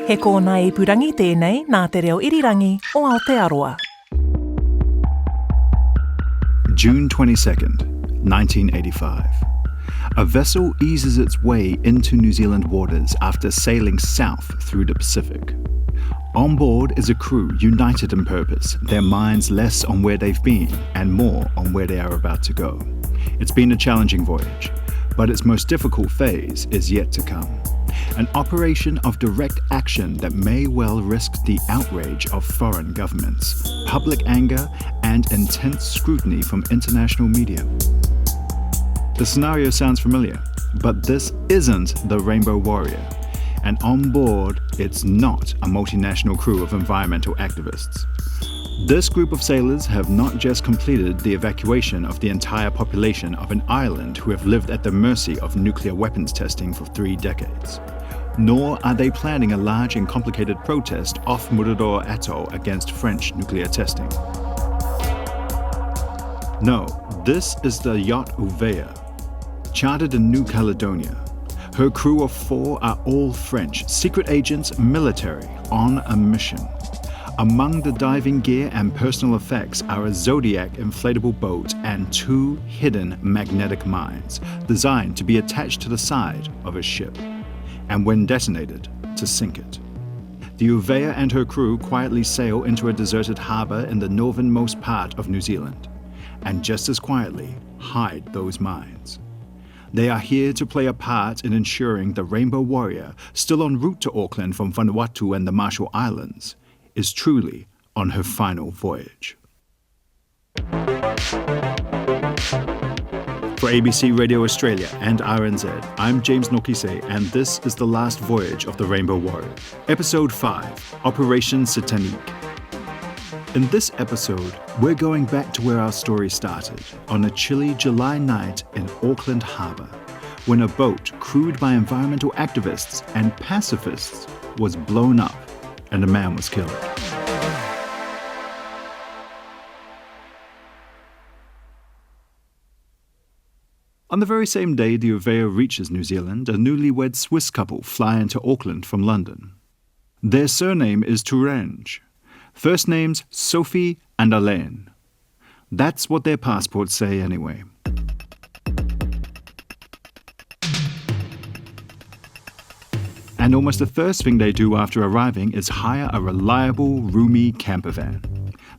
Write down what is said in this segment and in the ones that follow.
He kōna ipurangi tēnei nā te reo irirangi o Aotearoa. June 22nd, 1985. A vessel eases its way into New Zealand waters after sailing south through the Pacific. On board is a crew united in purpose, their minds less on where they've been and more on where they are about to go. It's been a challenging voyage, but its most difficult phase is yet to come. An operation of direct action that may well risk the outrage of foreign governments, public anger, and intense scrutiny from international media. The scenario sounds familiar, but this isn't the Rainbow Warrior. And on board, it's not a multinational crew of environmental activists. This group of sailors have not just completed the evacuation of the entire population of an island who have lived at the mercy of nuclear weapons testing for 3 decades. Nor are they planning a large and complicated protest off Mururoa Atoll against French nuclear testing. No, this is the yacht Uvea, chartered in New Caledonia. Her crew of 4 are all French, secret agents, military, on a mission. Among the diving gear and personal effects are a Zodiac inflatable boat and 2 hidden magnetic mines, designed to be attached to the side of a ship, and when detonated, to sink it. The Uvea and her crew quietly sail into a deserted harbour in the northernmost part of New Zealand, and just as quietly hide those mines. They are here to play a part in ensuring the Rainbow Warrior, still en route to Auckland from Vanuatu and the Marshall Islands, is truly on her final voyage. For ABC Radio Australia and RNZ, I'm James Nokise, and this is the last voyage of the Rainbow Warrior. Episode 5, Operation Satanique. In this episode, we're going back to where our story started, on a chilly July night in Auckland Harbour, when a boat crewed by environmental activists and pacifists was blown up and a man was killed. On the very same day the Uvea reaches New Zealand, a newlywed Swiss couple fly into Auckland from London. Their surname is Tourange. First names Sophie and Alain. That's what their passports say anyway. And almost the first thing they do after arriving is hire a reliable, roomy camper van.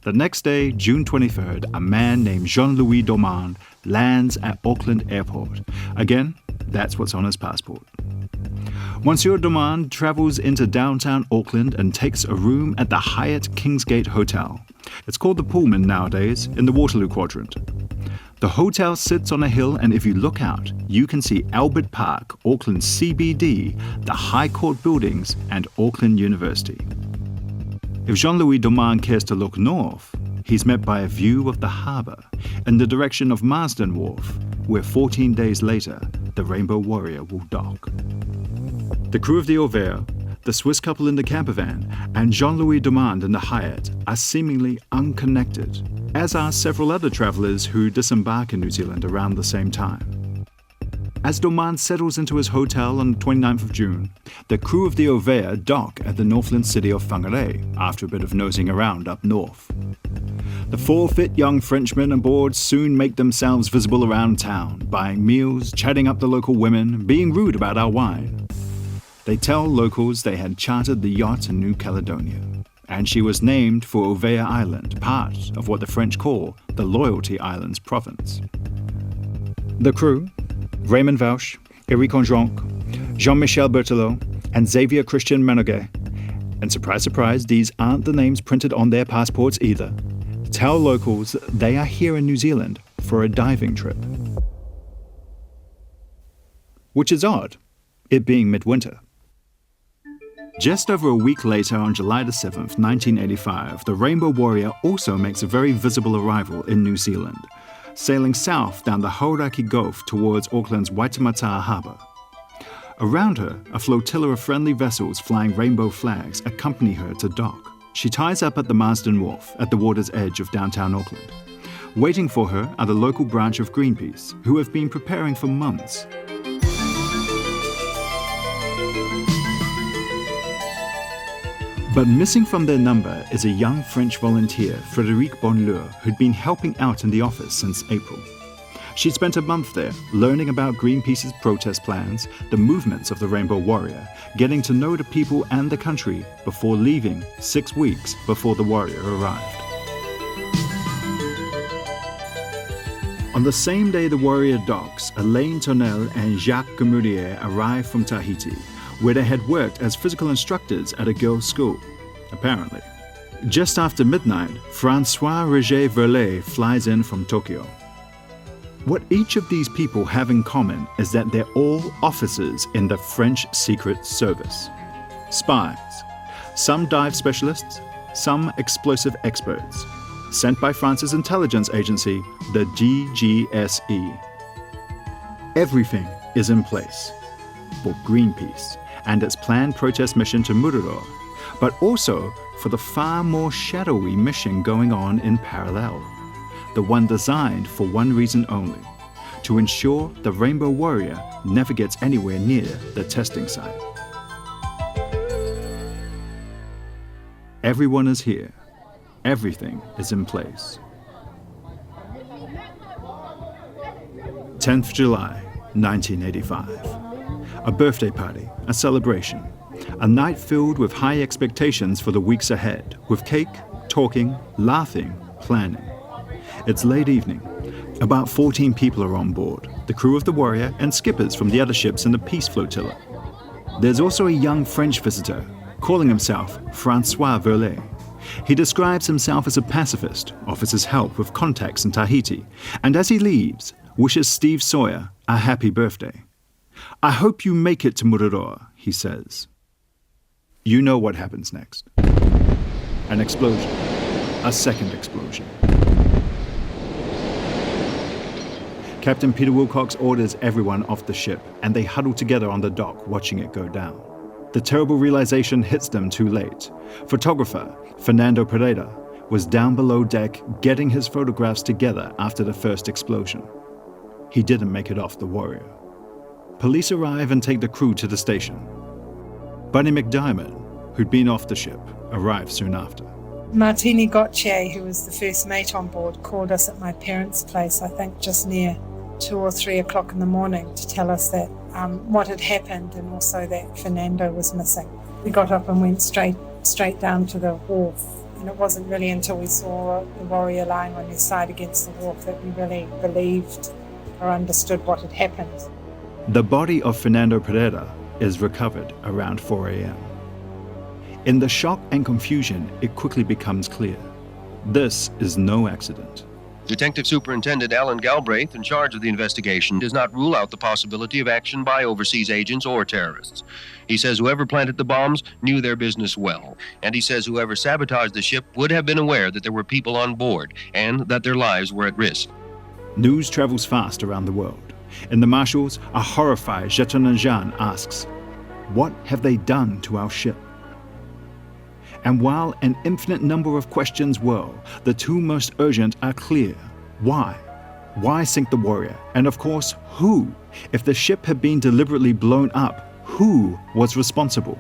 The next day, June 23rd, a man named Jean-Louis Domand lands at Auckland Airport. Again, that's what's on his passport. Monsieur Domand travels into downtown Auckland and takes a room at the Hyatt Kingsgate Hotel. It's called the Pullman nowadays, in the Waterloo quadrant. The hotel sits on a hill, and if you look out, you can see Albert Park, Auckland CBD, the High Court buildings, and Auckland University. If Jean-Louis Domand cares to look north, he's met by a view of the harbour in the direction of Marsden Wharf, where 14 days later, the Rainbow Warrior will dock. The crew of the Uvea, the Swiss couple in the camper van, and Jean-Louis Domand in the Hyatt are seemingly unconnected, as are several other travellers who disembark in New Zealand around the same time. As Domand settles into his hotel on the 29th of June, the crew of the Uvea dock at the Northland city of Whangarei after a bit of nosing around up north. The 4 fit young Frenchmen aboard soon make themselves visible around town, buying meals, chatting up the local women, being rude about our wine. They tell locals they had chartered the yacht in New Caledonia, and she was named for Uvea Island, part of what the French call the Loyalty Islands province. The crew, Raymond Vauch, Eric Onjonc, Jean-Michel Berthelot, and Xavier Christian Menoguet, and surprise, surprise, these aren't the names printed on their passports either, tell locals they are here in New Zealand for a diving trip. Which is odd, it being midwinter. Just over a week later, on July the 7th, 1985, the Rainbow Warrior also makes a very visible arrival in New Zealand, sailing south down the Hauraki Gulf towards Auckland's Waitemata Harbour. Around her, a flotilla of friendly vessels flying rainbow flags accompany her to dock. She ties up at the Marsden Wharf at the water's edge of downtown Auckland. Waiting for her are the local branch of Greenpeace, who have been preparing for months. But missing from their number is a young French volunteer, Frédéric Bonleur, who'd been helping out in the office since April. She'd spent a month there, learning about Greenpeace's protest plans, the movements of the Rainbow Warrior, getting to know the people and the country before leaving 6 weeks before the Warrior arrived. On the same day the Warrior docks, Alain Tonnel and Jacques Camoulier arrived from Tahiti, where they had worked as physical instructors at a girls' school, apparently. Just after midnight, François-Roger Verlet flies in from Tokyo. What each of these people have in common is that they're all officers in the French Secret Service. Spies. Some dive specialists, some explosive experts, sent by France's intelligence agency, the DGSE. Everything is in place for Greenpeace and its planned protest mission to Mururo, but also for the far more shadowy mission going on in parallel, the one designed for one reason only: to ensure the Rainbow Warrior never gets anywhere near the testing site. Everyone is here. Everything is in place. 10th July, 1985. A birthday party, a celebration. A night filled with high expectations for the weeks ahead, with cake, talking, laughing, planning. It's late evening. About 14 people are on board, the crew of the Warrior and skippers from the other ships in the Peace Flotilla. There's also a young French visitor, calling himself François Verlet. He describes himself as a pacifist, offers his help with contacts in Tahiti, and as he leaves, wishes Steve Sawyer a happy birthday. "I hope you make it to Mururoa," he says. You know what happens next. An explosion. A second explosion. Captain Peter Wilcox orders everyone off the ship, and they huddle together on the dock watching it go down. The terrible realization hits them too late. Photographer Fernando Pereira was down below deck getting his photographs together after the first explosion. He didn't make it off the Warrior. Police arrive and take the crew to the station. Bunny McDiarmid, who'd been off the ship, arrived soon after. Martini Gautier, who was the first mate on board, called us at my parents' place, I think just near 2 or 3 o'clock in the morning, to tell us that what had happened and also that Fernando was missing. We got up and went straight down to the wharf, and it wasn't really until we saw the Warrior lying on his side against the wharf that we really believed or understood what had happened. The body of Fernando Pereira is recovered around 4 a.m. In the shock and confusion, it quickly becomes clear. This is no accident. Detective Superintendent Alan Galbraith, in charge of the investigation, does not rule out the possibility of action by overseas agents or terrorists. He says whoever planted the bombs knew their business well, and he says whoever sabotaged the ship would have been aware that there were people on board and that their lives were at risk. News travels fast around the world. In the Marshalls, a horrified Jeton Jean asks, "What have they done to our ship?" And while an infinite number of questions whirl, the two most urgent are clear. Why? Why sink the Warrior? And of course, who? If the ship had been deliberately blown up, who was responsible?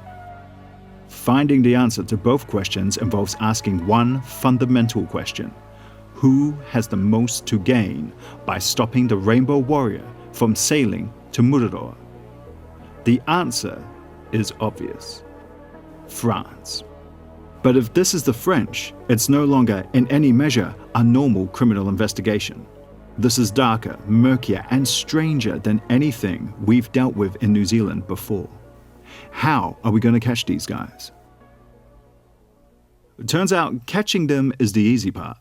Finding the answer to both questions involves asking one fundamental question. Who has the most to gain by stopping the Rainbow Warrior from sailing to Mururoa? The answer is obvious. France. But if this is the French, it's no longer, in any measure, a normal criminal investigation. This is darker, murkier, and stranger than anything we've dealt with in New Zealand before. How are we going to catch these guys? It turns out catching them is the easy part.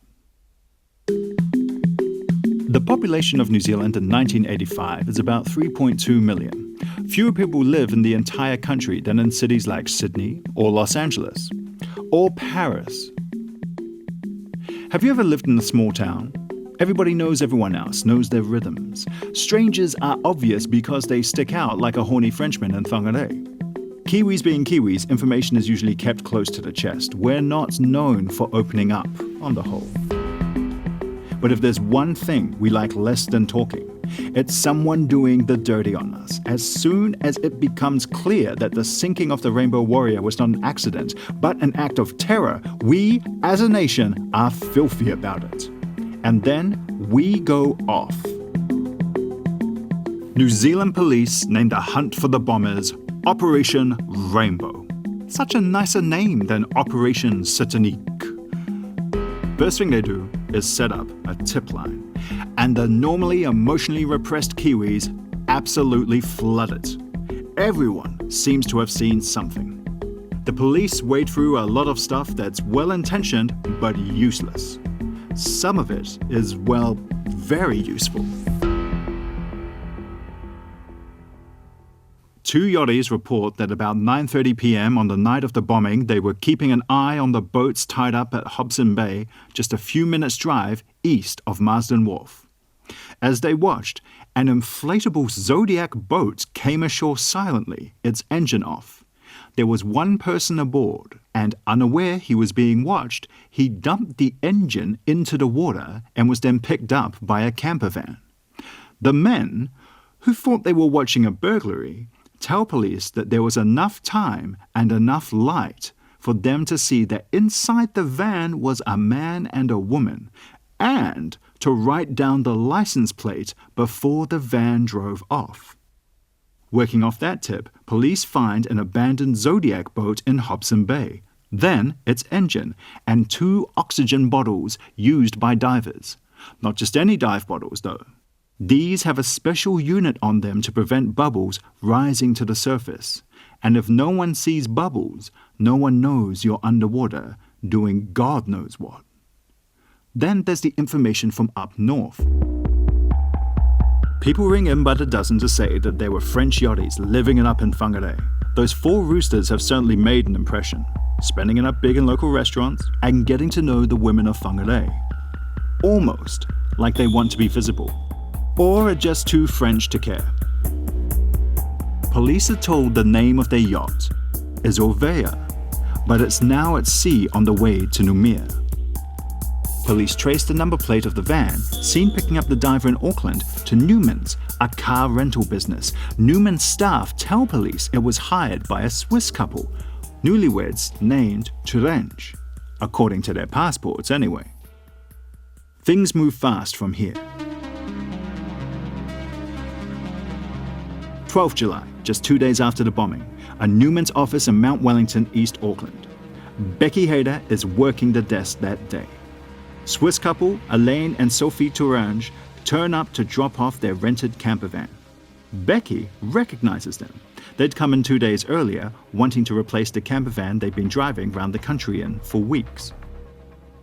The population of New Zealand in 1985 is about 3.2 million. Fewer people live in the entire country than in cities like Sydney or Los Angeles. Or Paris. Have you ever lived in a small town? Everybody knows everyone else, knows their rhythms. Strangers are obvious because they stick out like a horny Frenchman in Whangarei. Kiwis being Kiwis, information is usually kept close to the chest. We're not known for opening up, on the whole. But if there's one thing we like less than talking, It's someone doing the dirty on us. As soon as it becomes clear that the sinking of the Rainbow Warrior was not an accident, but an act of terror, we, as a nation, are filthy about it. And then we go off. New Zealand police named the hunt for the bombers Operation Rainbow. Such a nicer name than Operation Satanique. First thing they do is set up a tip line. And the normally emotionally repressed Kiwis absolutely flood it. Everyone seems to have seen something. The police wade through a lot of stuff that's well-intentioned but useless. Some of it is, well, very useful. Two yachties report that about 9:30 p.m. on the night of the bombing, they were keeping an eye on the boats tied up at Hobson Bay, just a few minutes' drive east of Marsden Wharf. As they watched, an inflatable Zodiac boat came ashore silently, its engine off. There was one person aboard, and unaware he was being watched, he dumped the engine into the water and was then picked up by a camper van. The men, who thought they were watching a burglary, tell police that there was enough time and enough light for them to see that inside the van was a man and a woman, and to write down the license plate before the van drove off. Working off that tip, police find an abandoned Zodiac boat in Hobson Bay, then its engine, and 2 oxygen bottles used by divers. Not just any dive bottles, though. These have a special unit on them to prevent bubbles rising to the surface. And if no one sees bubbles, no one knows you're underwater doing God knows what. Then there's the information from up north. People ring in by the dozen to say that there were French yachties living it up in Whangarei. Those 4 roosters have certainly made an impression, spending it up big in local restaurants and getting to know the women of Whangarei. Almost like they want to be visible. Or are just too French to care. Police are told the name of their yacht is Orvea, but it's now at sea on the way to Noumea. Police traced the number plate of the van, seen picking up the diver in Auckland, to Newman's, a car rental business. Newman's staff tell police it was hired by a Swiss couple, newlyweds named Turange, according to their passports anyway. Things move fast from here. 12th July, just 2 days after the bombing, a Newman's office in Mount Wellington, East Auckland. Becky Hayter is working the desk that day. Swiss couple Elaine and Sophie Tourange turn up to drop off their rented camper van. Becky recognizes them. They'd come in 2 days earlier, wanting to replace the camper van they'd been driving around the country in for weeks.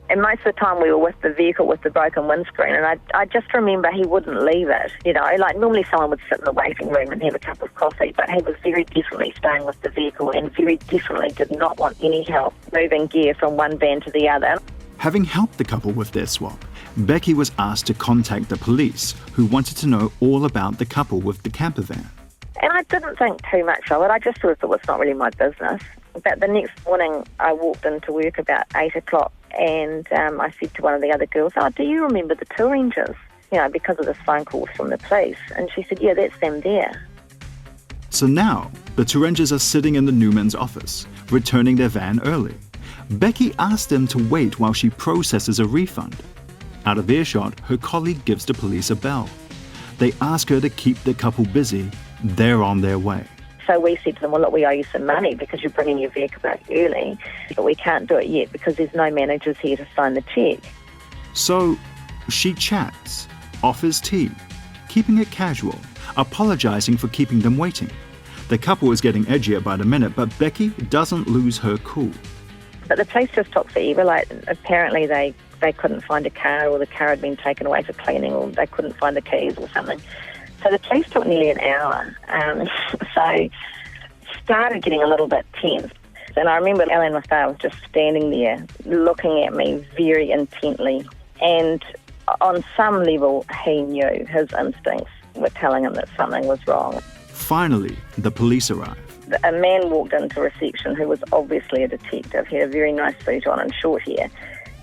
And most of the time we were with the vehicle with the broken windscreen, and I just remember he wouldn't leave it. You know, like normally someone would sit in the waiting room and have a cup of coffee, but he was very definitely staying with the vehicle and very definitely did not want any help moving gear from one van to the other. Having helped the couple with their swap, Becky was asked to contact the police, who wanted to know all about the couple with the camper van. And I didn't think too much of it. I just sort of thought it's not really my business. But the next morning I walked into work about 8 o'clock and I said to one of the other girls, "Oh, do you remember the Touranges?" You know, because of this phone call from the police. And she said, "Yeah, that's them there." So now, the Touranges are sitting in the Newman's office, returning their van early. Becky asked them to wait while she processes a refund. Out of earshot, her colleague gives the police a bell. They ask her to keep the couple busy. They're on their way. So we said to them, "Well, look, we owe you some money because you're bringing your vehicle back early, but we can't do it yet because there's no managers here to sign the cheque." So she chats, offers tea, keeping it casual, apologizing for keeping them waiting. The couple is getting edgier by the minute, but Becky doesn't lose her cool. But the police just took forever. Like, apparently they couldn't find a car, or the car had been taken away for cleaning, or they couldn't find the keys or something. So the police took nearly an hour. So started getting a little bit tense. And I remember Alan Mathar was just standing there looking at me very intently. And on some level, he knew. His instincts were telling him that something was wrong. Finally, the police arrive. A man walked into reception who was obviously a detective. He had a very nice suit on and short hair.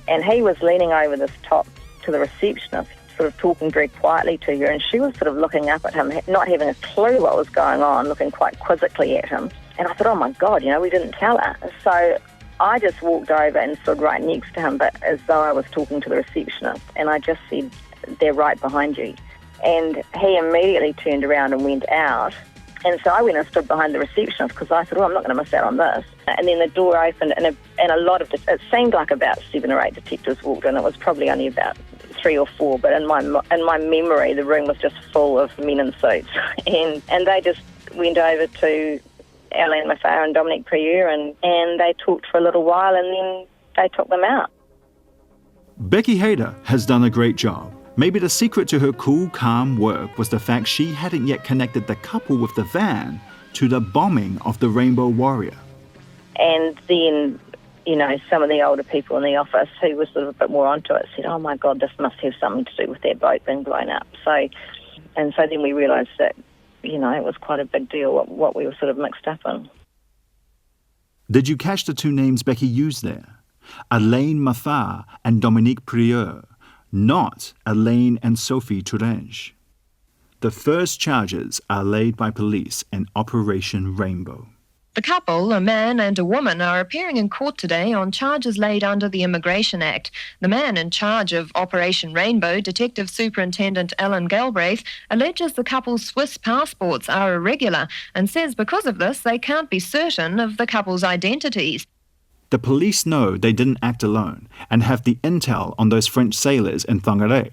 And he was leaning over this top to the receptionist sort of talking very quietly to her, and she was sort of looking up at him, not having a clue what was going on, looking quite quizzically at him. And I thought, oh my God, we didn't tell her. So I just walked over and stood right next to him, but as though I was talking to the receptionist, and I just said, they're right behind you. And he immediately turned around and went out. And so I went and stood behind the receptionist because I thought, I'm not going to miss out on this. And then the door opened, and a lot of it seemed like about 7 or 8 detectives walked in. It was probably only about 3 or 4, but in my memory, the room was just full of men in suits. And they just went over to Alain Maffar and Dominique Prieur, and they talked for a little while, and then they took them out. Becky Hayter has done a great job. Maybe the secret to her cool, calm work was the fact she hadn't yet connected the couple with the van to the bombing of the Rainbow Warrior. And then, some of the older people in the office who were sort of a bit more onto it said, oh my God, this must have something to do with that boat being blown up. So then we realised that, it was quite a big deal what we were sort of mixed up in. Did you catch the 2 names Becky used there? Alain Maffar and Dominique Prieur, not Elaine and Sophie Tourange. The first charges are laid by police in Operation Rainbow. The couple, a man and a woman, are appearing in court today on charges laid under the Immigration Act. The man in charge of Operation Rainbow, Detective Superintendent Alan Galbraith, alleges the couple's Swiss passports are irregular and says because of this they can't be certain of the couple's identities. The police know they didn't act alone and have the intel on those French sailors in Whangarei.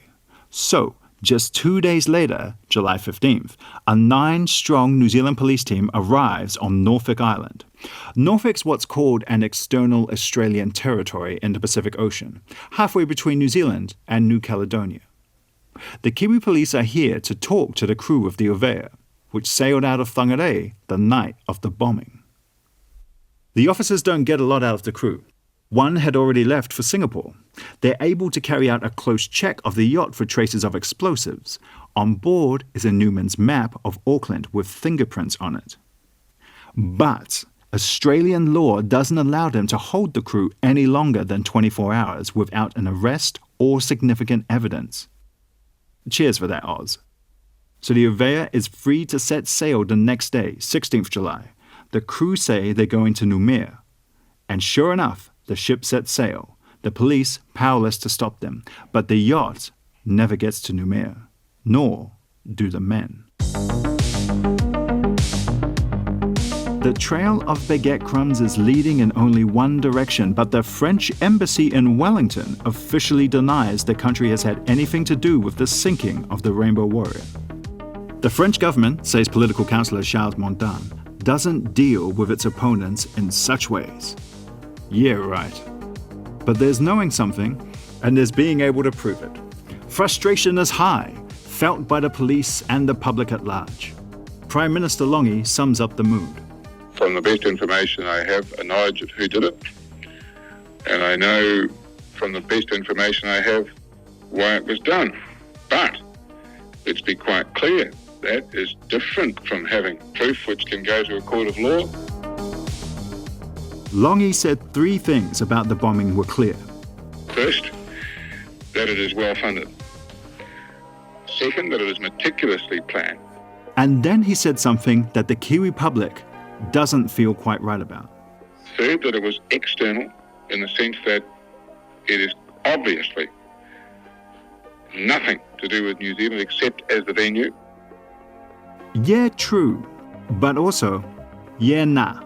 So, just 2 days later, July 15th, a 9-strong New Zealand police team arrives on Norfolk Island. Norfolk's what's called an external Australian territory in the Pacific Ocean, halfway between New Zealand and New Caledonia. The Kiwi police are here to talk to the crew of the Ovea, which sailed out of Whangarei the night of the bombing. The officers don't get a lot out of the crew. One had already left for Singapore. They're able to carry out a close check of the yacht for traces of explosives. On board is a Newman's map of Auckland with fingerprints on it. But Australian law doesn't allow them to hold the crew any longer than 24 hours without an arrest or significant evidence. Cheers for that, Oz. So the Ovea is free to set sail the next day, 16th July. The crew say they're going to Noumea. And sure enough, the ship sets sail, the police powerless to stop them, but the yacht never gets to Noumea, nor do the men. The trail of baguette crumbs is leading in only one direction, but the French embassy in Wellington officially denies the country has had anything to do with the sinking of the Rainbow Warrior. The French government, says political counsellor Charles Montan, doesn't deal with its opponents in such ways. Yeah, right. But there's knowing something, and there's being able to prove it. Frustration is high, felt by the police and the public at large. Prime Minister Longi sums up the mood. From the best information I have, a knowledge of who did it, and I know from the best information I have why it was done. But let's be quite clear, that is different from having proof which can go to a court of law. Longi said 3 things about the bombing were clear. First, that it is well funded. Second, that it is meticulously planned. And then he said something that the Kiwi public doesn't feel quite right about. Third, that it was external in the sense that it is obviously nothing to do with New Zealand except as the venue. Yeah, true. But also, yeah, nah.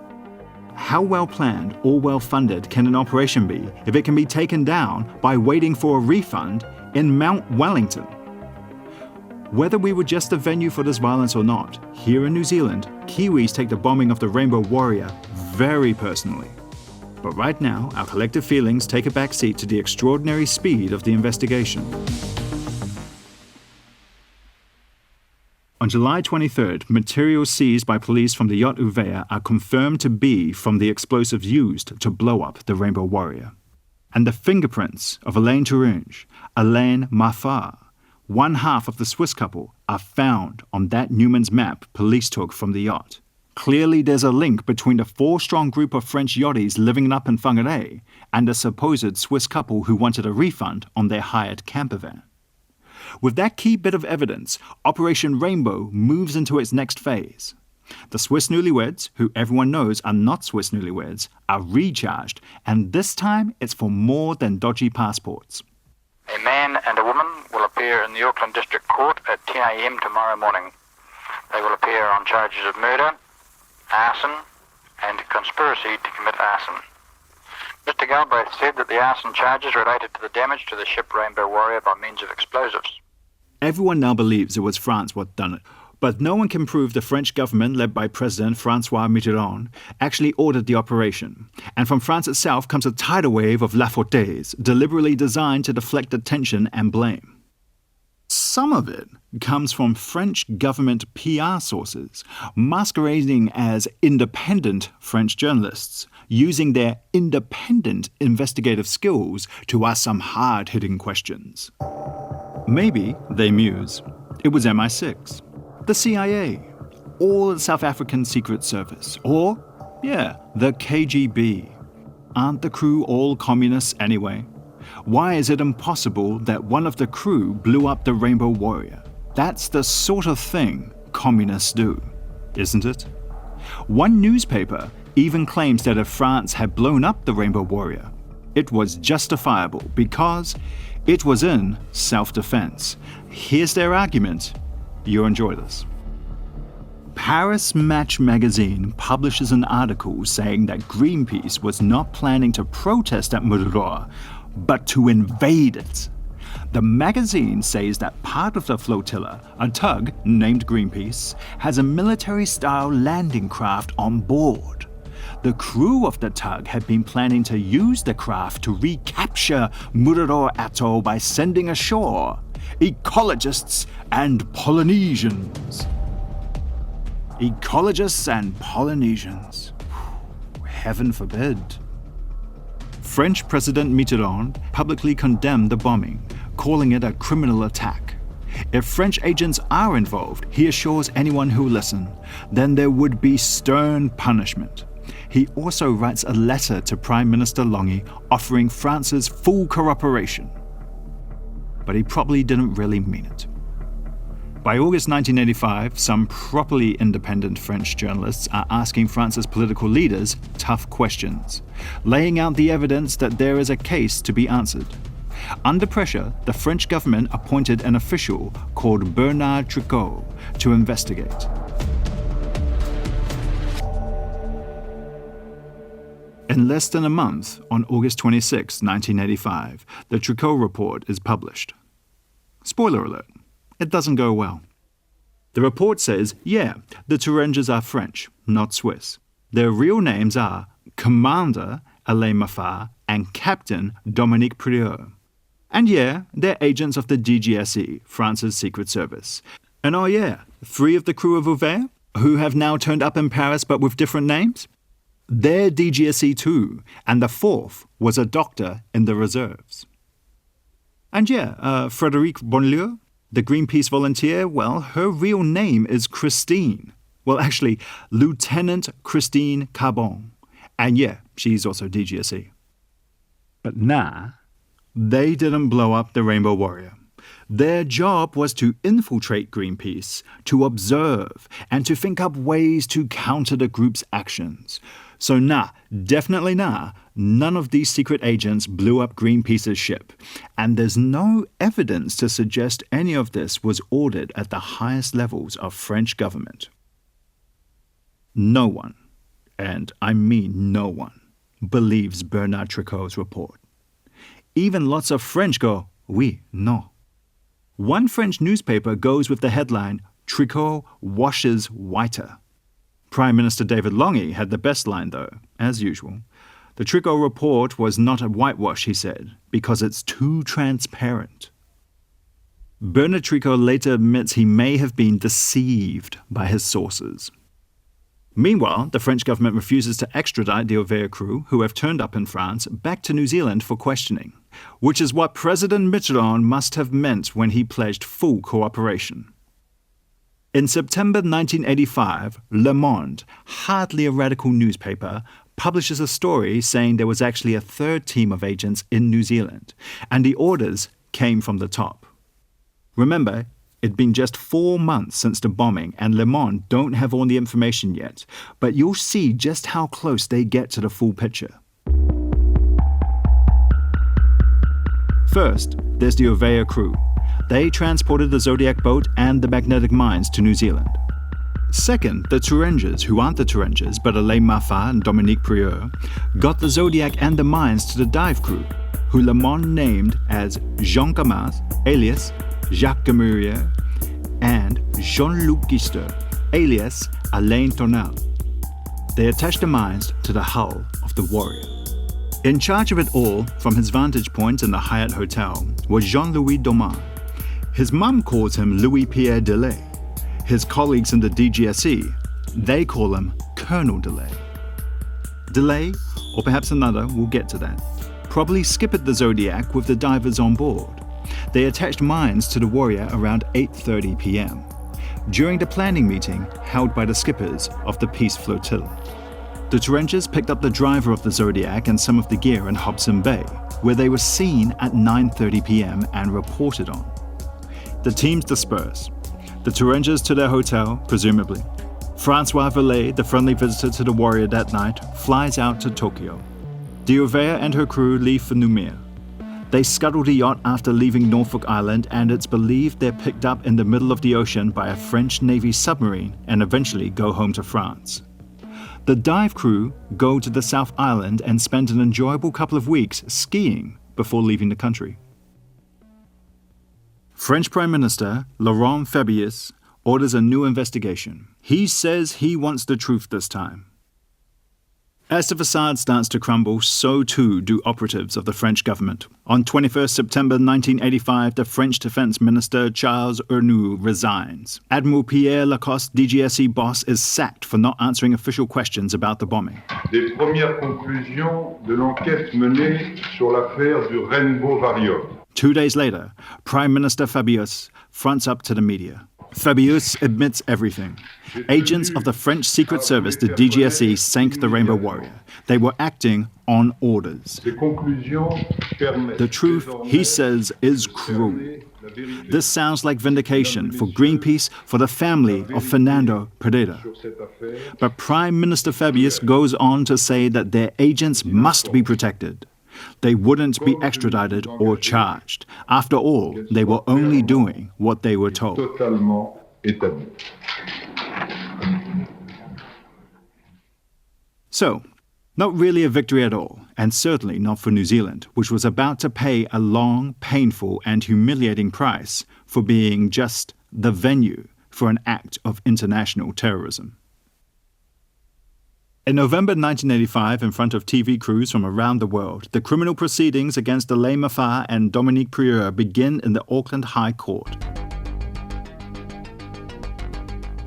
How well planned or well funded can an operation be if it can be taken down by waiting for a refund in Mount Wellington? Whether we were just a venue for this violence or not, here in New Zealand, Kiwis take the bombing of the Rainbow Warrior very personally. But right now, our collective feelings take a backseat to the extraordinary speed of the investigation. On July 23rd, materials seized by police from the yacht Ovea are confirmed to be from the explosives used to blow up the Rainbow Warrior. And the fingerprints of Elaine Tourange, Alain Maffar, one half of the Swiss couple, are found on that Newman's map police took from the yacht. Clearly there's a link between the 4-strong group of French yachties living up in Whangarei and a supposed Swiss couple who wanted a refund on their hired camper van. With that key bit of evidence, Operation Rainbow moves into its next phase. The Swiss newlyweds, who everyone knows are not Swiss newlyweds, are recharged, and this time it's for more than dodgy passports. A man and a woman will appear in the Auckland District Court at 10 a.m. tomorrow morning. They will appear on charges of murder, arson, and conspiracy to commit arson. Mr. Galbraith said that the arson charges related to the damage to the ship Rainbow Warrior by means of explosives. Everyone now believes it was France what done it, but no one can prove the French government, led by President François Mitterrand, actually ordered the operation. And from France itself comes a tidal wave of la fautes, deliberately designed to deflect attention and blame. Some of it comes from French government PR sources, masquerading as independent French journalists, using their independent investigative skills to ask some hard-hitting questions. Maybe they muse. It was MI6, the CIA, or the South African Secret Service, or, the KGB. Aren't the crew all communists anyway? Why is it impossible that one of the crew blew up the Rainbow Warrior? That's the sort of thing communists do, isn't it? One newspaper even claims that if France had blown up the Rainbow Warrior, it was justifiable because it was in self-defense. Here's their argument. You'll enjoy this. Paris Match magazine publishes an article saying that Greenpeace was not planning to protest at Mururoa, but to invade it. The magazine says that part of the flotilla, a tug named Greenpeace, has a military-style landing craft on board. The crew of the tug had been planning to use the craft to recapture Mururoa Atoll by sending ashore ecologists and Polynesians. Ecologists and Polynesians. Heaven forbid. French President Mitterrand publicly condemned the bombing, calling it a criminal attack. If French agents are involved, he assures anyone who will listen, then there would be stern punishment. He also writes a letter to Prime Minister Longy offering France's full cooperation. But he probably didn't really mean it. By August 1985, some properly independent French journalists are asking France's political leaders tough questions, laying out the evidence that there is a case to be answered. Under pressure, the French government appointed an official called Bernard Tricot to investigate. In less than a month, on August 26, 1985, the Tricot report is published. Spoiler alert, it doesn't go well. The report says, the Turenges are French, not Swiss. Their real names are Commander Alain Maffard and Captain Dominique Prieur. And they're agents of the DGSE, France's Secret Service. And 3 of the crew of Voyage, who have now turned up in Paris but with different names? They're DGSE too, and the 4th was a doctor in the reserves. And Frédéric Bonlieu, the Greenpeace volunteer, her real name is Christine. Well, actually, Lieutenant Christine Carbon. And she's also DGSE. But they didn't blow up the Rainbow Warrior. Their job was to infiltrate Greenpeace, to observe, and to think up ways to counter the group's actions. So definitely none of these secret agents blew up Greenpeace's ship. And there's no evidence to suggest any of this was ordered at the highest levels of French government. No one, and I mean no one, believes Bernard Tricot's report. Even lots of French go, oui, non. One French newspaper goes with the headline, Tricot washes whiter. Prime Minister David Longy had the best line though, as usual. The Tricot report was not a whitewash, he said, because it's too transparent. Bernard Tricot later admits he may have been deceived by his sources. Meanwhile, the French government refuses to extradite the Voyage crew, who have turned up in France, back to New Zealand for questioning, which is what President Mitterrand must have meant when he pledged full cooperation. In September 1985, Le Monde, hardly a radical newspaper, publishes a story saying there was actually a 3rd team of agents in New Zealand, and the orders came from the top. Remember, it'd been just 4 months since the bombing, and Le Monde don't have all the information yet, but you'll see just how close they get to the full picture. First, there's the Voyage crew. They transported the Zodiac boat and the magnetic mines to New Zealand. Second, the Turengers, who aren't the Turengers, but Alain Maffat and Dominique Prieur, got the Zodiac and the mines to the dive crew, who Le Monde named as Jean Camas, alias Jacques Gamurier, and Jean-Luc Gister, alias Alain Tonal. They attached the mines to the hull of the Warrior. In charge of it all, from his vantage point in the Hyatt Hotel, was Jean-Louis Doman. His mum calls him Louis-Pierre Delay. His colleagues in the DGSE, they call him Colonel Delay. Delay, or perhaps another, we'll get to that, probably skippered the Zodiac with the divers on board. They attached mines to the Warrior around 8:30 p.m. during the planning meeting held by the skippers of the Peace Flotilla. The Turengers picked up the driver of the Zodiac and some of the gear in Hobson Bay, where they were seen at 9:30 p.m. and reported on. The teams disperse. The Turengers to their hotel, presumably. Francois Villet, the friendly visitor to the Warrior that night, flies out to Tokyo. The Ovea and her crew leave for Noumea. They scuttle the yacht after leaving Norfolk Island, and it's believed they're picked up in the middle of the ocean by a French Navy submarine and eventually go home to France. The dive crew go to the South Island and spend an enjoyable couple of weeks skiing before leaving the country. French Prime Minister Laurent Fabius orders a new investigation. He says he wants the truth this time. As the facade starts to crumble, so too do operatives of the French government. On 21st September 1985, the French Defense Minister Charles Ernoult resigns. Admiral Pierre Lacoste, DGSE boss, is sacked for not answering official questions about the bombing. Des premières conclusions de l'enquête menée sur l'affaire du Rainbow Warrior. 2 days later, Prime Minister Fabius fronts up to the media. Fabius admits everything. Agents of the French Secret Service, the DGSE, sank the Rainbow Warrior. They were acting on orders. The truth, he says, is cruel. This sounds like vindication for Greenpeace, for the family of Fernando Pereira. But Prime Minister Fabius goes on to say that their agents must be protected. They wouldn't be extradited or charged. After all, they were only doing what they were told. So, not really a victory at all, and certainly not for New Zealand, which was about to pay a long, painful, and humiliating price for being just the venue for an act of international terrorism. In November 1985, in front of TV crews from around the world, the criminal proceedings against Alain Maffat and Dominique Prieur begin in the Auckland High Court.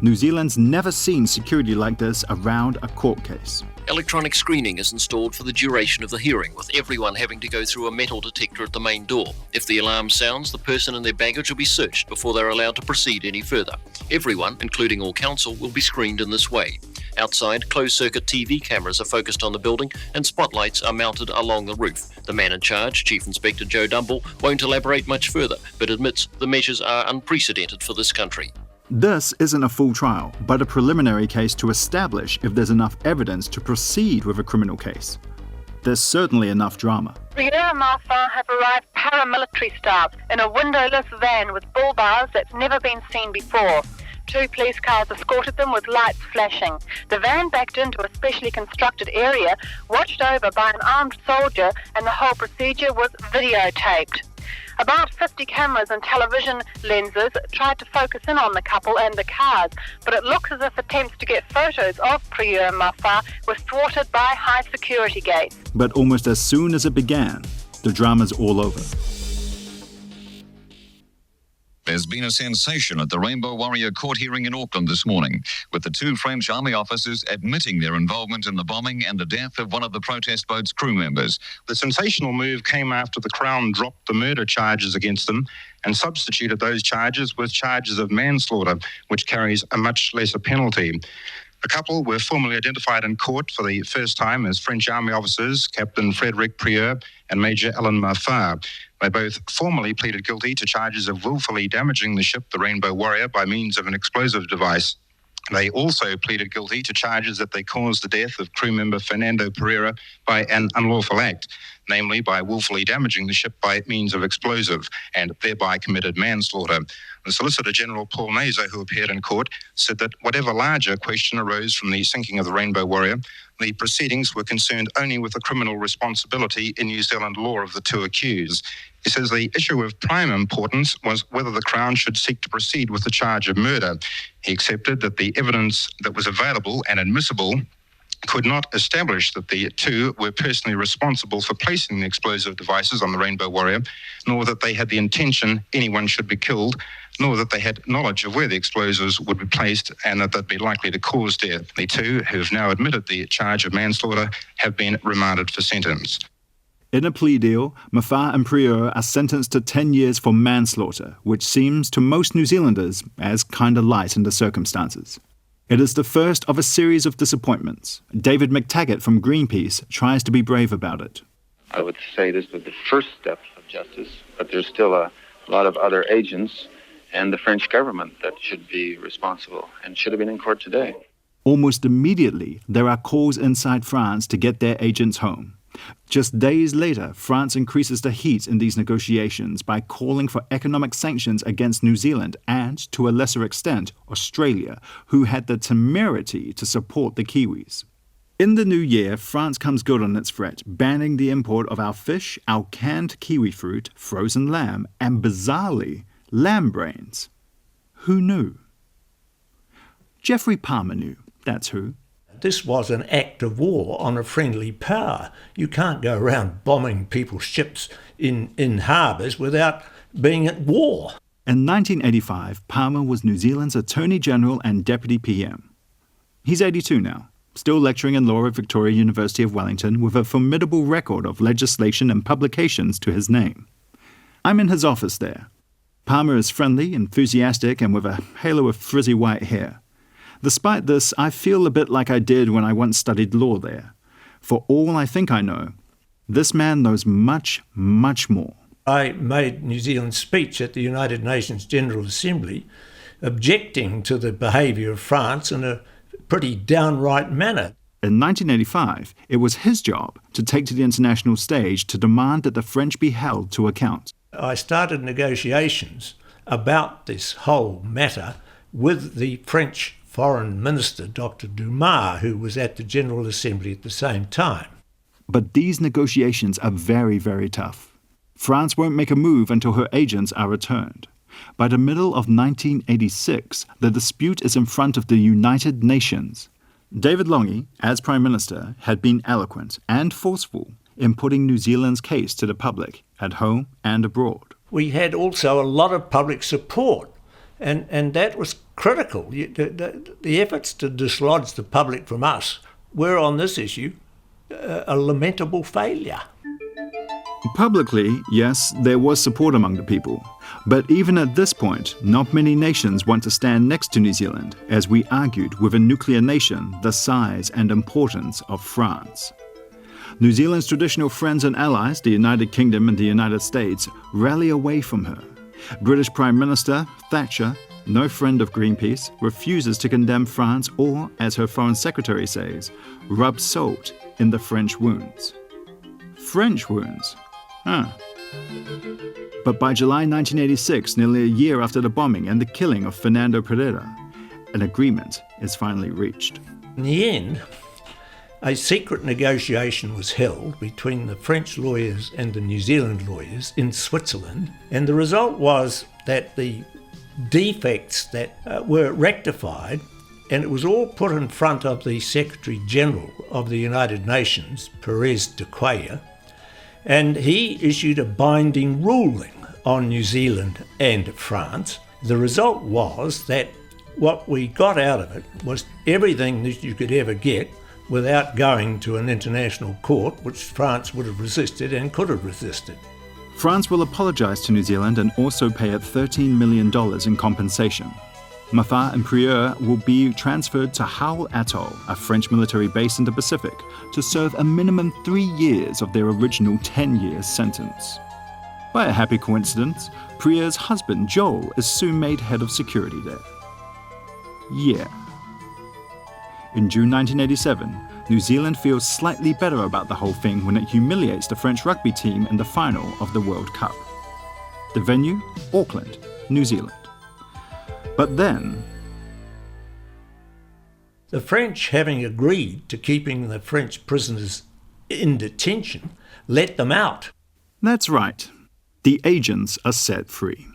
New Zealand's never seen security like this around a court case. Electronic screening is installed for the duration of the hearing, with everyone having to go through a metal detector at the main door. If the alarm sounds, the person and their baggage will be searched before they're allowed to proceed any further. Everyone, including all counsel, will be screened in this way. Outside, closed-circuit TV cameras are focused on the building and spotlights are mounted along the roof. The man in charge, Chief Inspector Joe Dumble, won't elaborate much further, but admits the measures are unprecedented for this country. This isn't a full trial, but a preliminary case to establish if there's enough evidence to proceed with a criminal case. There's certainly enough drama. Prieur and Maffat have arrived paramilitary staff in a windowless van with bull bars that's never been seen before. 2 police cars escorted them with lights flashing. The van backed into a specially constructed area, watched over by an armed soldier, and the whole procedure was videotaped. About 50 cameras and television lenses tried to focus in on the couple and the cars, but it looks as if attempts to get photos of Prieur and Maffat were thwarted by high security gates. But almost as soon as it began, the drama's all over. There's been a sensation at the Rainbow Warrior court hearing in Auckland this morning, with the 2 French army officers admitting their involvement in the bombing and the death of one of the protest boat's crew members. The sensational move came after the Crown dropped the murder charges against them and substituted those charges with charges of manslaughter, which carries a much lesser penalty. The couple were formally identified in court for the first time as French Army officers, Captain Frédéric Prieur and Major Alain Maffard. They both formally pleaded guilty to charges of willfully damaging the ship, the Rainbow Warrior, by means of an explosive device. They also pleaded guilty to charges that they caused the death of crew member Fernando Pereira by an unlawful act, namely by willfully damaging the ship by means of explosive, and thereby committed manslaughter. The Solicitor General Paul Naser, who appeared in court, said that whatever larger question arose from the sinking of the Rainbow Warrior, the proceedings were concerned only with the criminal responsibility in New Zealand law of the two accused. He says the issue of prime importance was whether the Crown should seek to proceed with the charge of murder. He accepted that the evidence that was available and admissible could not establish that the two were personally responsible for placing the explosive devices on the Rainbow Warrior, nor that they had the intention anyone should be killed, nor that they had knowledge of where the explosives would be placed and that they'd be likely to cause death. The two, who have now admitted the charge of manslaughter, have been remanded for sentence. In a plea deal, Maffard and Prieur are sentenced to 10 years for manslaughter, which seems to most New Zealanders as kinda light in the circumstances. It is the first of a series of disappointments. David McTaggart from Greenpeace tries to be brave about it. I would say this was the first step of justice, but there's still a lot of other agents and the French government that should be responsible and should have been in court today. Almost immediately, there are calls inside France to get their agents home. Just days later, France increases the heat in these negotiations by calling for economic sanctions against New Zealand and, to a lesser extent, Australia, who had the temerity to support the Kiwis. In the new year, France comes good on its threat, banning the import of our fish, our canned kiwi fruit, frozen lamb, and bizarrely, lamb brains. Who knew? Geoffrey Palmer knew, that's who. This was an act of war on a friendly power. You can't go around bombing people's ships in harbours without being at war. In 1985, Palmer was New Zealand's Attorney General and Deputy PM. He's 82 now, still lecturing in law at Victoria University of Wellington with a formidable record of legislation and publications to his name. I'm in his office there. Palmer is friendly, enthusiastic, and with a halo of frizzy white hair. Despite this, I feel a bit like I did when I once studied law there. For all I think I know, this man knows much, much more. I made New Zealand's speech at the United Nations General Assembly objecting to the behaviour of France in a pretty downright manner. In 1985, it was his job to take to the international stage to demand that the French be held to account. I started negotiations about this whole matter with the French Foreign Minister, Dr. Dumas, who was at the General Assembly at the same time. But these negotiations are very, very tough. France won't make a move until her agents are returned. By the middle of 1986, the dispute is in front of the United Nations. David Lange, as Prime Minister, had been eloquent and forceful in putting New Zealand's case to the public, at home and abroad. We had also a lot of public support. And that was critical. The efforts to dislodge the public from us were on this issue a lamentable failure. Publicly, yes, there was support among the people. But even at this point, not many nations want to stand next to New Zealand, as we argued with a nuclear nation the size and importance of France. New Zealand's traditional friends and allies, the United Kingdom and the United States, rally away from her. British Prime Minister Thatcher, no friend of Greenpeace, refuses to condemn France or, as her Foreign Secretary says, rub salt in the French wounds. French wounds? But by July 1986, nearly a year after the bombing and the killing of Fernando Pereira, an agreement is finally reached. In the end, a secret negotiation was held between the French lawyers and the New Zealand lawyers in Switzerland, and the result was that the defects that were rectified, and it was all put in front of the Secretary General of the United Nations, Perez de Cuellar, and he issued a binding ruling on New Zealand and France. The result was that what we got out of it was everything that you could ever get without going to an international court, which France would have resisted and could have resisted. France will apologise to New Zealand and also pay it $13 million in compensation. Mafar and Prieur will be transferred to Howell Atoll, a French military base in the Pacific, to serve a minimum 3 years of their original 10-year sentence. By a happy coincidence, Prieur's husband, Joel, is soon made head of security there. Yeah. In June 1987, New Zealand feels slightly better about the whole thing when it humiliates the French rugby team in the final of the World Cup. The venue? Auckland, New Zealand. But then, the French, having agreed to keeping the French prisoners in detention, let them out. That's right. The agents are set free.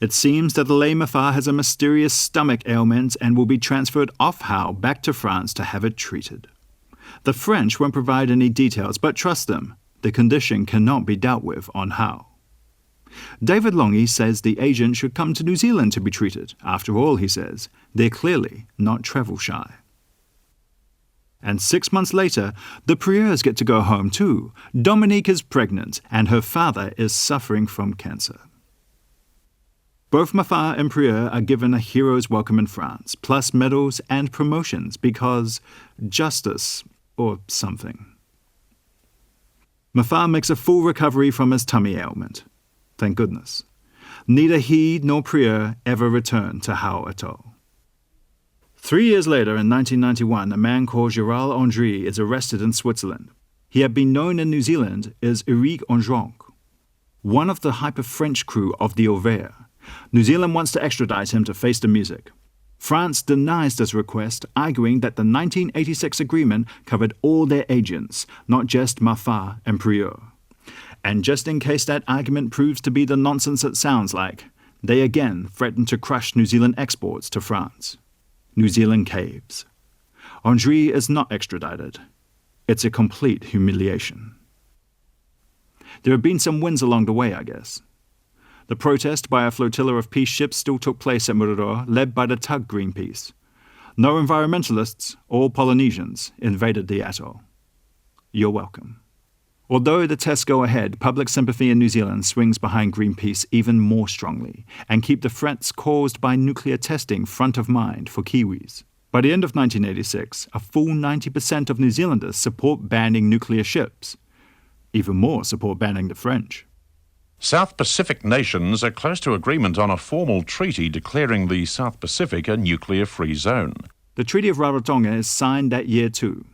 It seems that Alain Mafar has a mysterious stomach ailment and will be transferred off Howe back to France to have it treated. The French won't provide any details, but trust them, the condition cannot be dealt with on Howe. David Longy says the agent should come to New Zealand to be treated. After all, he says, they're clearly not travel shy. And 6 months later, the Prieurs get to go home too. Dominique is pregnant and her father is suffering from cancer. Both Mafar and Prieur are given a hero's welcome in France, plus medals and promotions because justice or something. Mafar makes a full recovery from his tummy ailment. Thank goodness. Neither he nor Prieur ever returned to Howe Atoll. 3 years later, in 1991, a man called Gérald André is arrested in Switzerland. He had been known in New Zealand as Eric Andronc, one of the hyper-French crew of the Auvergne. New Zealand wants to extradite him to face the music. France denies this request, arguing that the 1986 agreement covered all their agents, not just Mafar and Prieur. And just in case that argument proves to be the nonsense it sounds like, they again threaten to crush New Zealand exports to France. New Zealand caves. André is not extradited. It's a complete humiliation. There have been some wins along the way, I guess. The protest by a flotilla of peace ships still took place at Mururo, led by the tug Greenpeace. No environmentalists, all Polynesians, invaded the atoll. You're welcome. Although the tests go ahead, public sympathy in New Zealand swings behind Greenpeace even more strongly and keep the threats caused by nuclear testing front of mind for Kiwis. By the end of 1986, a full 90% of New Zealanders support banning nuclear ships. Even more support banning the French. South Pacific nations are close to agreement on a formal treaty declaring the South Pacific a nuclear-free zone. The Treaty of Rarotonga is signed that year too.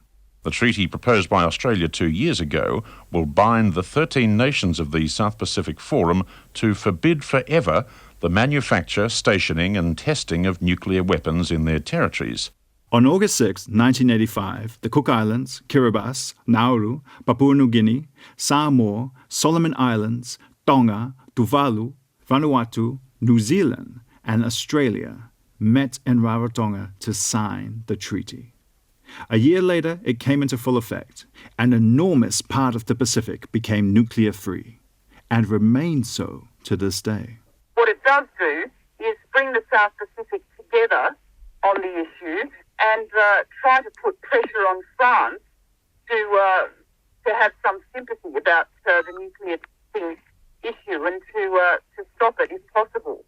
The treaty proposed by Australia 2 years ago will bind the 13 nations of the South Pacific Forum to forbid forever the manufacture, stationing and testing of nuclear weapons in their territories. On August 6, 1985, the Cook Islands, Kiribati, Nauru, Papua New Guinea, Samoa, Solomon Islands, Tonga, Tuvalu, Vanuatu, New Zealand and Australia met in Rarotonga to sign the treaty. A year later, it came into full effect. An enormous part of the Pacific became nuclear-free, and remains so to this day. What it does do is bring the South Pacific together on the issue and try to put pressure on France to have some sympathy about the nuclear issue and to stop it if possible.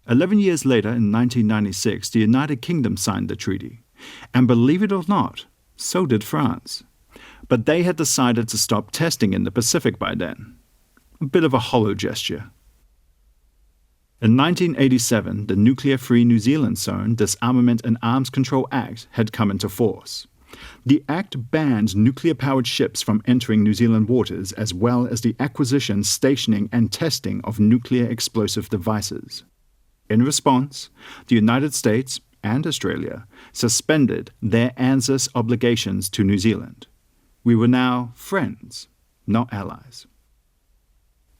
11 years later, in 1996, the United Kingdom signed the treaty. And believe it or not, so did France. But they had decided to stop testing in the Pacific by then. A bit of a hollow gesture. In 1987, the Nuclear-Free New Zealand Zone Disarmament and Arms Control Act had come into force. The act banned nuclear-powered ships from entering New Zealand waters, as well as the acquisition, stationing and testing of nuclear explosive devices. In response, the United States and Australia suspended their ANZUS obligations to New Zealand. We were now friends, not allies.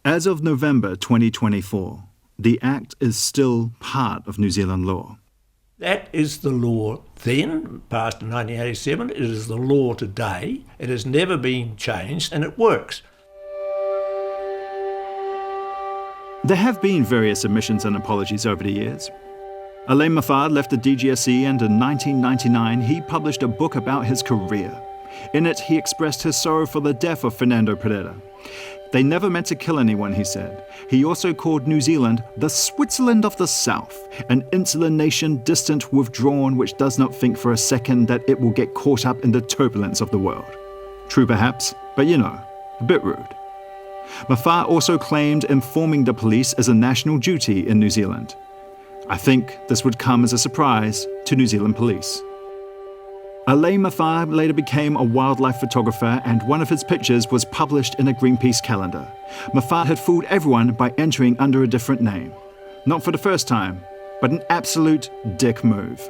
As of November 2024, the Act is still part of New Zealand law. That is the law then, passed in 1987. It is the law today. It has never been changed, and it works. There have been various admissions and apologies over the years. Alain Mafar left the DGSE, and in 1999 he published a book about his career. In it, he expressed his sorrow for the death of Fernando Pereira. They never meant to kill anyone, he said. He also called New Zealand the Switzerland of the South, an insular nation distant, withdrawn, which does not think for a second that it will get caught up in the turbulence of the world. True perhaps, but a bit rude. Mafaa also claimed informing the police is a national duty in New Zealand. I think this would come as a surprise to New Zealand police. Alain Mafaa later became a wildlife photographer, and one of his pictures was published in a Greenpeace calendar. Mafaa had fooled everyone by entering under a different name. Not for the first time, but an absolute dick move.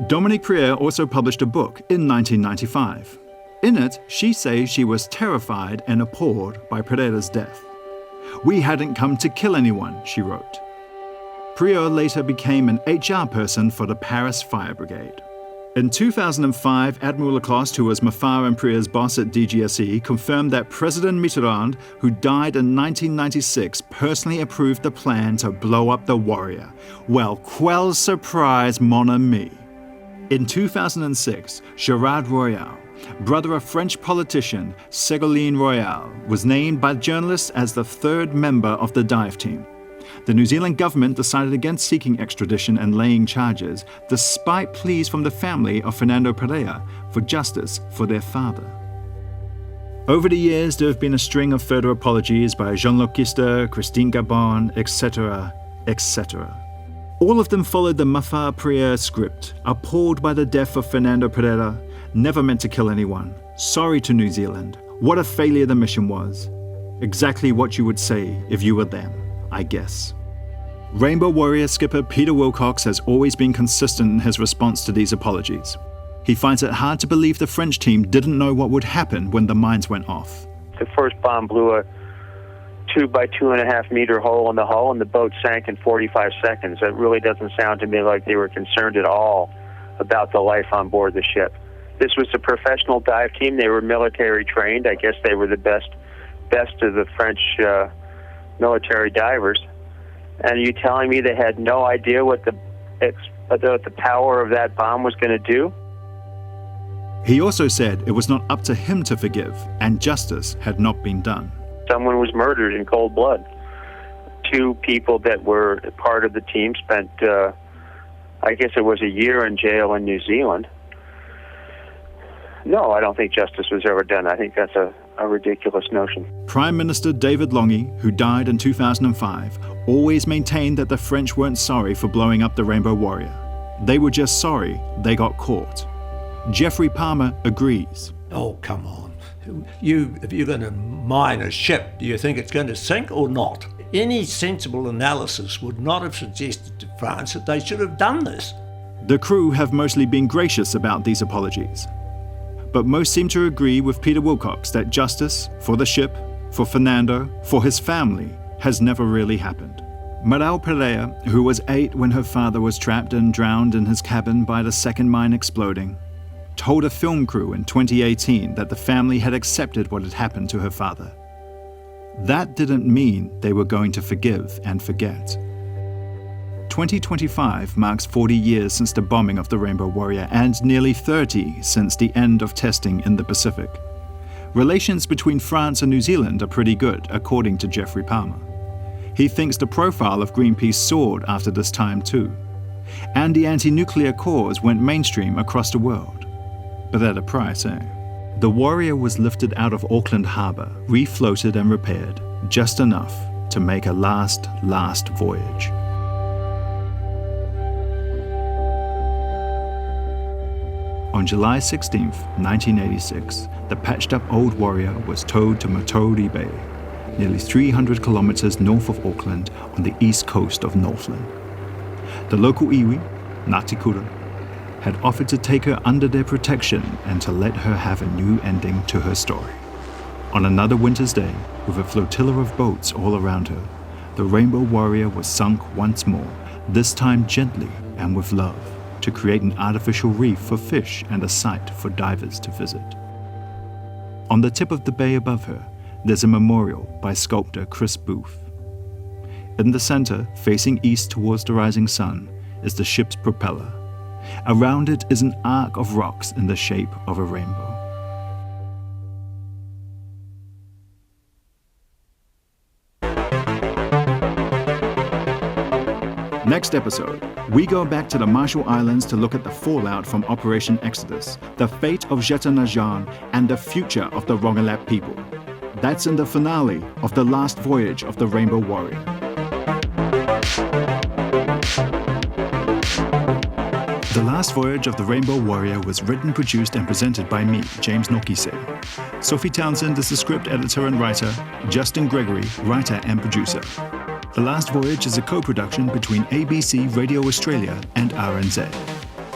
Dominique Prieur also published a book in 1995. In it, she says she was terrified and appalled by Pereira's death. "We hadn't come to kill anyone," she wrote. Prieur later became an HR person for the Paris Fire Brigade. In 2005, Admiral Lacoste, who was Mafaa and Prieur's boss at DGSE, confirmed that President Mitterrand, who died in 1996, personally approved the plan to blow up the Warrior. Well, quelle surprise, mon ami. In 2006, Gerard Royal, brother of French politician Ségolène Royal, was named by journalists as the third member of the dive team. The New Zealand government decided against seeking extradition and laying charges, despite pleas from the family of Fernando Pereira for justice for their father. Over the years, there have been a string of further apologies by Jean-Luc Kister, Christine Gabon, etc., etc. All of them followed the Mafaa Prieur script, appalled by the death of Fernando Pereira, never meant to kill anyone, sorry to New Zealand, what a failure the mission was. Exactly what you would say if you were them, I guess. Rainbow Warrior skipper Peter Wilcox has always been consistent in his response to these apologies. He finds it hard to believe the French team didn't know what would happen when the mines went off. The first bomb blew a 2 by 2.5 meter hole in the hull, and the boat sank in 45 seconds. It really doesn't sound to me like they were concerned at all about the life on board the ship. This was a professional dive team. They were military trained. I guess they were the best of the French military divers. And are you telling me they had no idea what the power of that bomb was going to do? He also said it was not up to him to forgive, and justice had not been done. Someone was murdered in cold blood. 2 people that were part of the team spent, I guess it was a year in jail in New Zealand. No, I don't think justice was ever done. I think that's a ridiculous notion. Prime Minister David Longy, who died in 2005, always maintained that the French weren't sorry for blowing up the Rainbow Warrior. They were just sorry they got caught. Jeffrey Palmer agrees. Oh, come on. If you're going to mine a ship, do you think it's going to sink or not? Any sensible analysis would not have suggested to France that they should have done this. The crew have mostly been gracious about these apologies. But most seem to agree with Peter Wilcox that justice for the ship, for Fernando, for his family, has never really happened. Maral Pereira, who was 8 when her father was trapped and drowned in his cabin by the second mine exploding, told a film crew in 2018 that the family had accepted what had happened to her father. That didn't mean they were going to forgive and forget. 2025 marks 40 years since the bombing of the Rainbow Warrior and nearly 30 since the end of testing in the Pacific. Relations between France and New Zealand are pretty good, according to Jeffrey Palmer. He thinks the profile of Greenpeace soared after this time too. And the anti-nuclear cause went mainstream across the world. But at a price, eh? The Warrior was lifted out of Auckland Harbour, refloated and repaired, just enough to make a last voyage. On July 16, 1986, the patched-up old Warrior was towed to Matori Bay, nearly 300 kilometers north of Auckland on the east coast of Northland. The local iwi, Ngāti Kura, had offered to take her under their protection and to let her have a new ending to her story. On another winter's day, with a flotilla of boats all around her, the Rainbow Warrior was sunk once more, this time gently and with love, to create an artificial reef for fish and a site for divers to visit. On the tip of the bay above her, there's a memorial by sculptor Chris Booth. In the center, facing east towards the rising sun, is the ship's propeller. Around it is an arc of rocks in the shape of a rainbow. Next episode, we go back to the Marshall Islands to look at the fallout from Operation Exodus, the fate of Jetanajan, and the future of the Rongelap people. That's in the finale of The Last Voyage of the Rainbow Warrior. The Last Voyage of the Rainbow Warrior was written, produced, and presented by me, James Nokise. Sophie Townsend is the script editor and writer, Justin Gregory, writer and producer. The Last Voyage is a co-production between ABC Radio Australia and RNZ.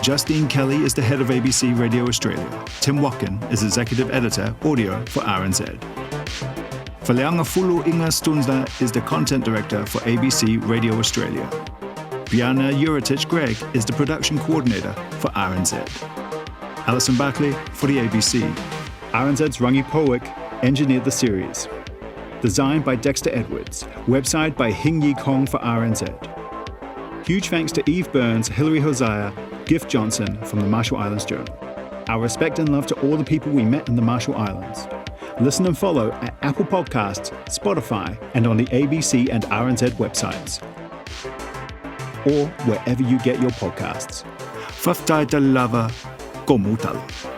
Justine Kelly is the head of ABC Radio Australia. Tim Watkin is executive editor, audio for RNZ. Faleangafulu Inga Stunza is the content director for ABC Radio Australia. Brianna Uritich-Gregg is the production coordinator for RNZ. Alison Barkley for the ABC. RNZ's Rangi Powick engineered the series. Designed by Dexter Edwards. Website by Hing Yi Kong for RNZ. Huge thanks to Eve Burns, Hilary Hosea, Gift Johnson from the Marshall Islands Journal. Our respect and love to all the people we met in the Marshall Islands. Listen and follow at Apple Podcasts, Spotify, and on the ABC and RNZ websites. Or wherever you get your podcasts. Faftai Dalava Komutali.